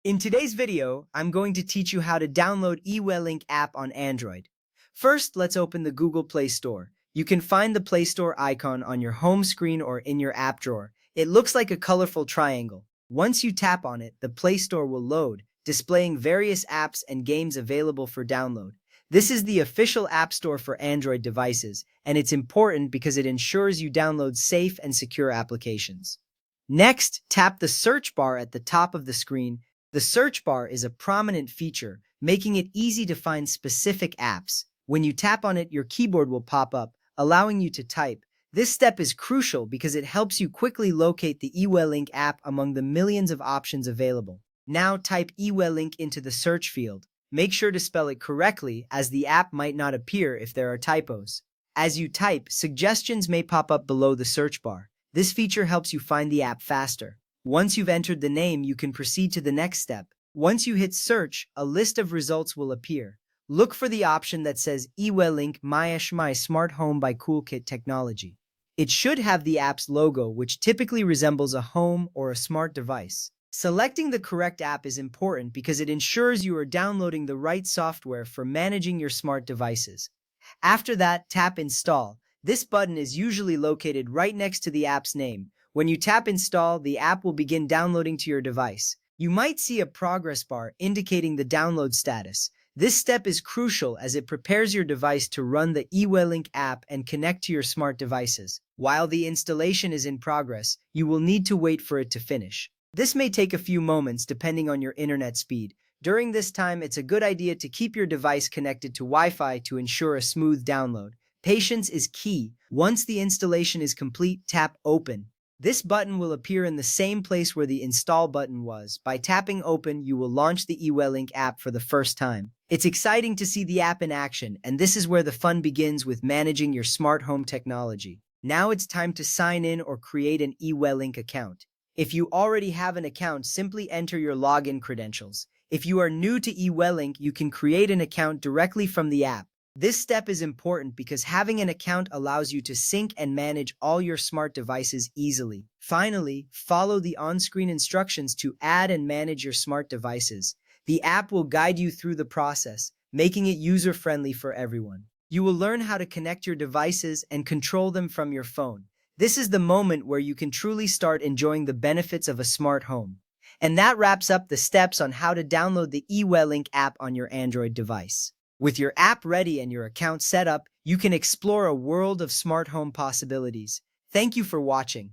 In today's video, I'm going to teach you how to download eWeLink app on Android. First, let's open the Google Play Store. You can find the Play Store icon on your home screen or in your app drawer. It looks like a colorful triangle. Once you tap on it, the Play Store will load, displaying various apps and games available for download. This is the official app store for Android devices, and it's important because it ensures you download safe and secure applications. Next, tap the search bar at the top of the screen. The search bar is a prominent feature, making it easy to find specific apps. When you tap on it, your keyboard will pop up, allowing you to type. This step is crucial because it helps you quickly locate the eWeLink app among the millions of options available. Now type eWeLink into the search field. Make sure to spell it correctly, as the app might not appear if there are typos. As you type, suggestions may pop up below the search bar. This feature helps you find the app faster. Once you've entered the name, you can proceed to the next step. Once you hit search, a list of results will appear. Look for the option that says eWeLink My Smart Home by CoolKit Technology. It should have the app's logo, which typically resembles a home or a smart device. Selecting the correct app is important because it ensures you are downloading the right software for managing your smart devices. After that, tap Install. This button is usually located right next to the app's name. When you tap Install, the app will begin downloading to your device. You might see a progress bar indicating the download status. This step is crucial as it prepares your device to run the eWeLink app and connect to your smart devices. While the installation is in progress, you will need to wait for it to finish. This may take a few moments depending on your internet speed. During this time, it's a good idea to keep your device connected to Wi-Fi to ensure a smooth download. Patience is key. Once the installation is complete, tap Open. This button will appear in the same place where the Install button was. By tapping Open, you will launch the eWeLink app for the first time. It's exciting to see the app in action, and this is where the fun begins with managing your smart home technology. Now it's time to sign in or create an eWeLink account. If you already have an account, simply enter your login credentials. If you are new to eWeLink, you can create an account directly from the app. This step is important because having an account allows you to sync and manage all your smart devices easily. Finally, follow the on-screen instructions to add and manage your smart devices. The app will guide you through the process, making it user-friendly for everyone. You will learn how to connect your devices and control them from your phone. This is the moment where you can truly start enjoying the benefits of a smart home. And that wraps up the steps on how to download the eWeLink app on your Android device. With your app ready and your account set up, you can explore a world of smart home possibilities. Thank you for watching.